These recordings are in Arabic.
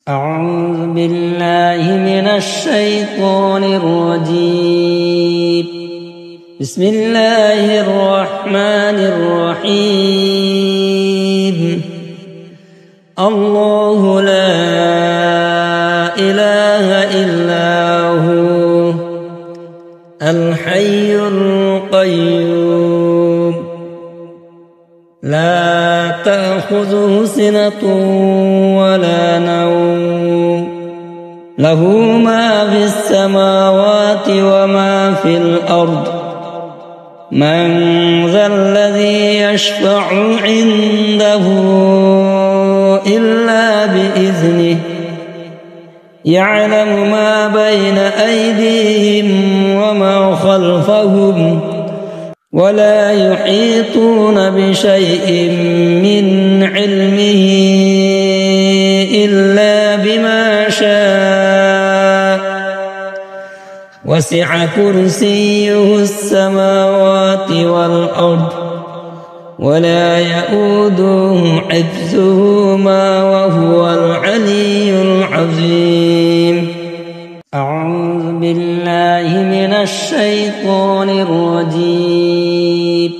أعوذ بالله من الشيطان الرجيم. بسم الله الرحمن الرحيم. الله لا إله إلا هو الحي القيوم لا تأخذه سنة ولا نوم له ما في السماوات وما في الأرض من ذا الذي يشفع عنده إلا بإذنه يعلم ما بين أيديهم وما خلفهم ولا يحيطون بشيء من علمه إلا بما شاء وسع كرسيه السماوات والأرض ولا يؤوده حفظهما وهو العلي العظيم. أعوذ بالله من الشيطان الرجيم.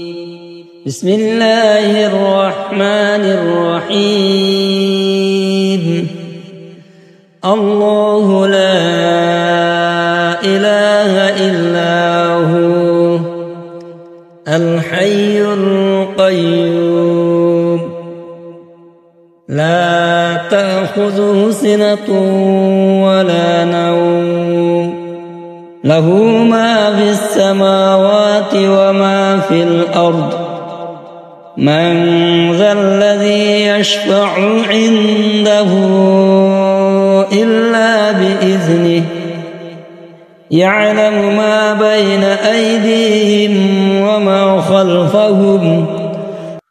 بسم الله الرحمن الرحيم. الله لا إله إلا هو الحي القيوم لا تأخذه سنة ولا نوم له ما في السماوات وما في الأرض من ذا الذي يشفع عنده إلا بإذنه يعلم ما بين أيديهم وما خلفهم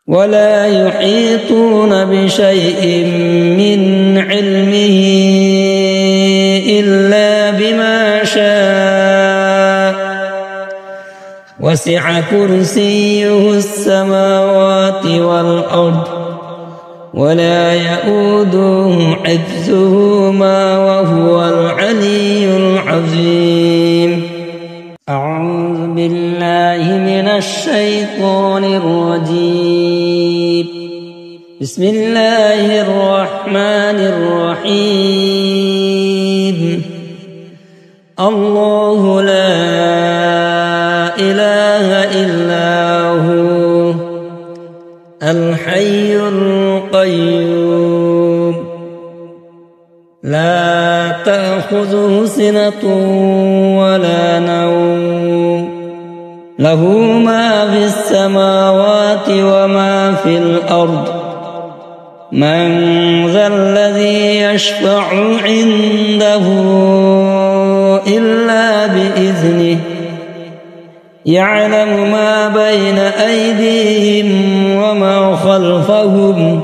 ولا يحيطون بشيء من علمه إلا بما شاء وسع كرسيه السماوات والأرض ولا يؤوده حفظهما وهو العلي العظيم. أعوذ بالله من الشيطان الرجيم. بسم الله الرحمن الرحيم. الله لا إله إلا هو الحي القيوم لا تأخذه سنة ولا نوم له ما في السماوات وما في الأرض من ذا الذي يشفع عنده إلا بإذنه يعلم ما بين أيديهم وما خلفهم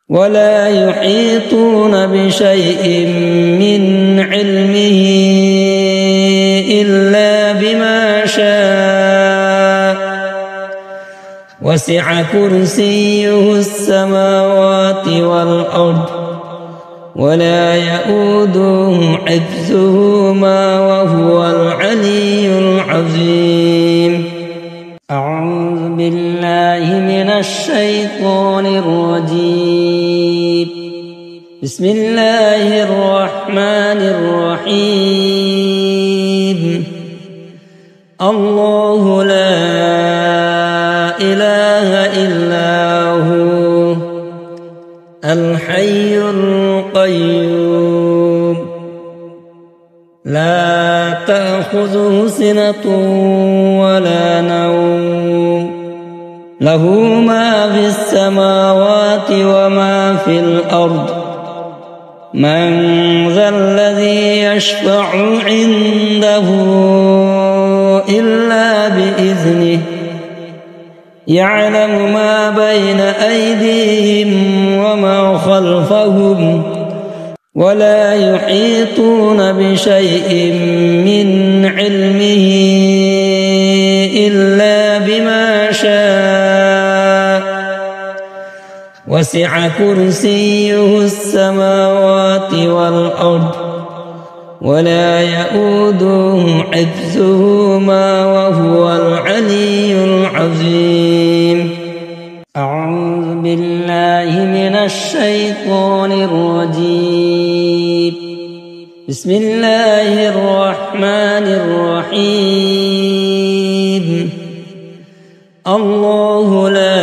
ولا يحيطون بشيء من علمه إلا بما شاء وسع كرسيه السماوات والأرض ولا يؤوده حفظهما وهو العلي العظيم. أعوذ بالله من الشيطان الرجيم. بسم الله الرحمن الرحيم. الله لا إله إلا هو الحي القيوم لا تأخذه سنة ولا نوم له ما في السماوات وما في الأرض من ذا الذي يشفع عنده إلا بإذنه يعلم ما بين أيديهم وما خلفهم ولا يحيطون بشيء من علمه إلا بما شاء وسع كرسيه السماوات والأرض ولا يؤوده حفظهما وهو العلي العظيم. أعوذ بالله من الشيطان الرجيم. بسم الله الرحمن الرحيم. الله لا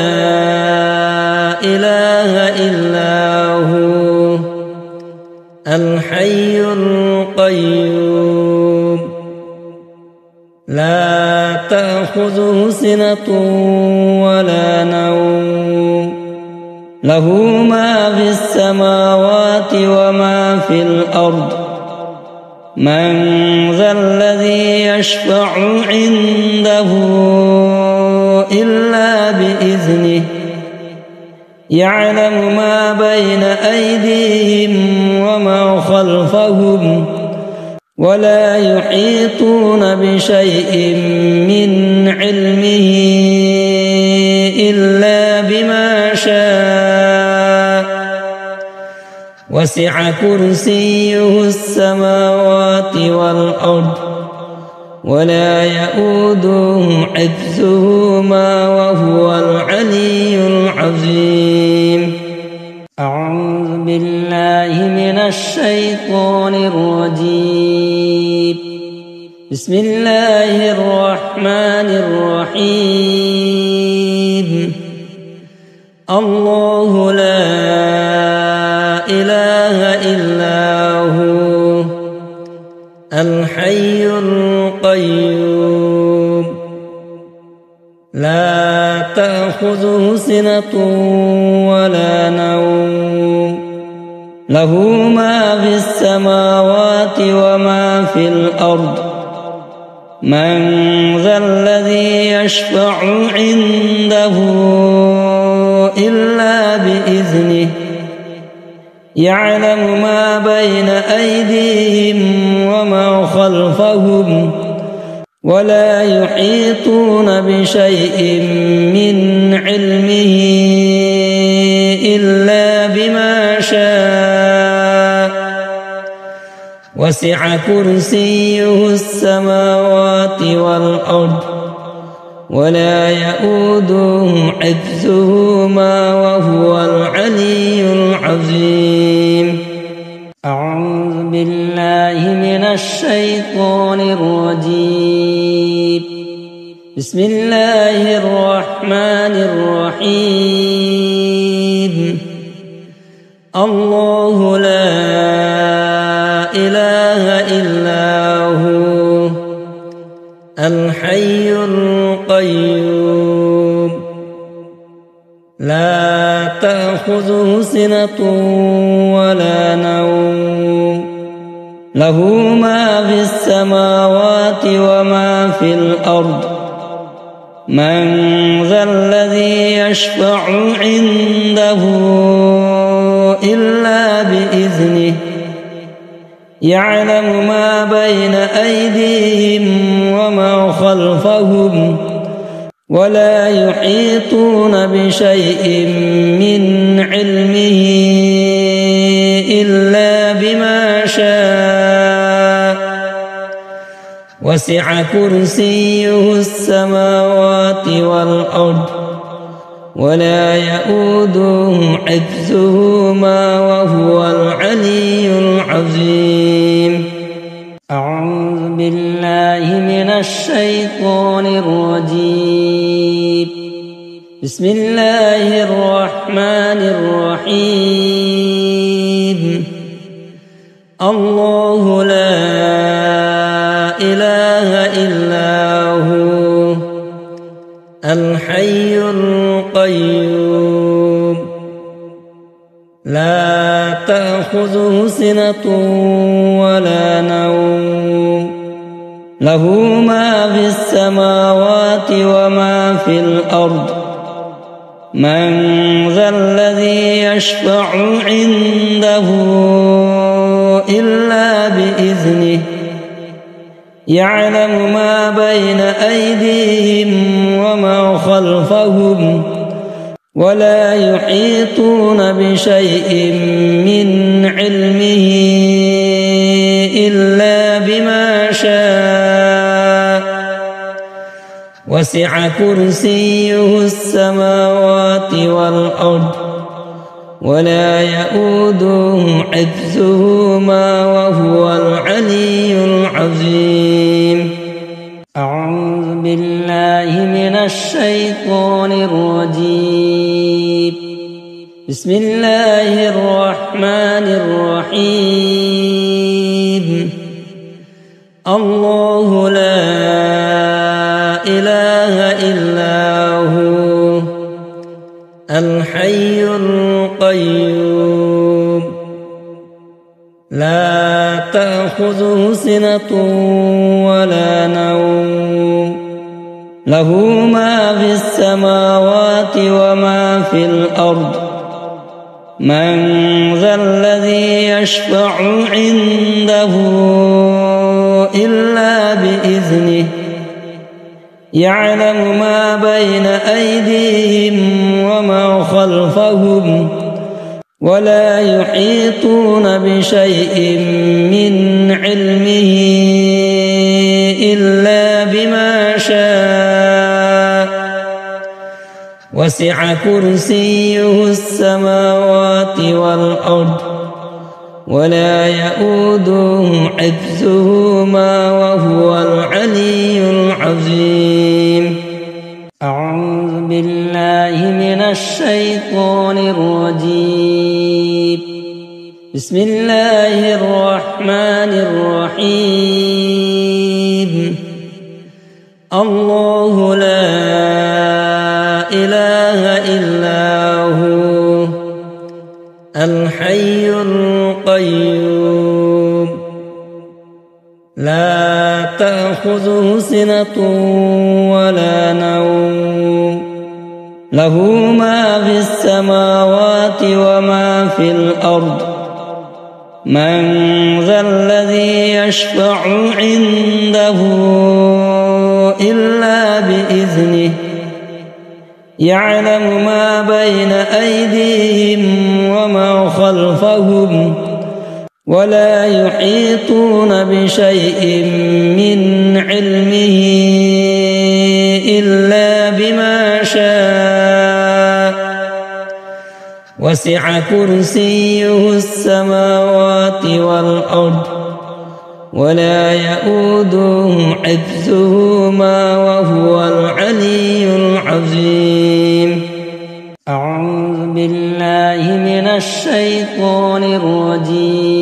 إله إلا هو الحي القيوم لا تأخذه سنة ولا نوم له ما في السماوات وما في الأرض من ذا الذي يشفع عنده إلا بإذنه يعلم ما بين أيديهم وما خلفهم ولا يحيطون بشيء من علمه إلا بما شاء وسع كرسيه السماوات والأرض ولا يؤوده حفظهما وهو العلي العظيم. أعوذ بالله من الشيطان الرجيم. بسم الله الرحمن الرحيم. الله لا إله إلا هو الحي القيوم لا تأخذه سنة ولا نوم له ما في السماوات وما في الأرض من ذا الذي يشفع عنده إلا بإذنه يعلم ما بين أيديهم وما خلفهم ولا يحيطون بشيء من علمه إلا بما شاء وسع كرسيه السماوات والأرض ولا يؤوده حفظهما وهو العلي العظيم. أعوذ بالله من الشيطان الرجيم. بسم الله الرحمن الرحيم. الله لا إله إلا هو الحي القيوم لا تأخذه سنة ولا نوم له ما في السماوات وما في الأرض من ذا الذي يشفع عنده إلا بإذنه يعلم ما بين أيديهم وما خلفهم ولا يحيطون بشيء من علمه إلا بما شاء وسع كرسيه السماوات والأرض ولا يؤوده حفظهما وهو العلي العظيم. أعوذ بالله من الشيطان الرجيم. بسم الله الرحمن الرحيم. الله لا إله إلا هو الحي القيوم لا تأخذه سنة ولا نوم له ما في السماوات وما في الأرض من ذا الذي يشفع عنده إلا بإذنه يعلم ما بين أيديهم وما خلفهم ولا يحيطون بشيء من علمه إلا بما شاء وسع كرسيه السماوات والأرض ولا يؤوده حفظهما وهو العلي العظيم. أعوذ بالله من الشيطان الرجيم. بسم الله الرحمن الرحيم. الله لا إله إلا هو الحي القيوم لا تأخذه سنة ولا نوم له ما في السماوات وما في الأرض من ذا الذي يشفع عنده إلا بإذنه يعلم ما بين أيديهم وما خلفهم ولا يحيطون بشيء من علمه إلا بما شاء وسع كرسيه السماوات والأرض ولا يؤوده حفظهما وهو العلي العظيم. أعوذ بالله من الشيطان الرجيم. بسم الله الرحمن الرحيم. الله لا إله إلا هو الحي القيوم لا تأخذه سنة ولا نوم له ما في السماوات وما في الأرض من ذا الذي يشفع عنده إلا بإذنه يعلم ما بين أيديهم وما خلفهم ولا يحيطون بشيء من علمه إلا بما شاء وسع كرسيه السماوات والأرض ولا يؤوده حفظهما وهو العلي العظيم. أعوذ بالله من الشيطان الرجيم.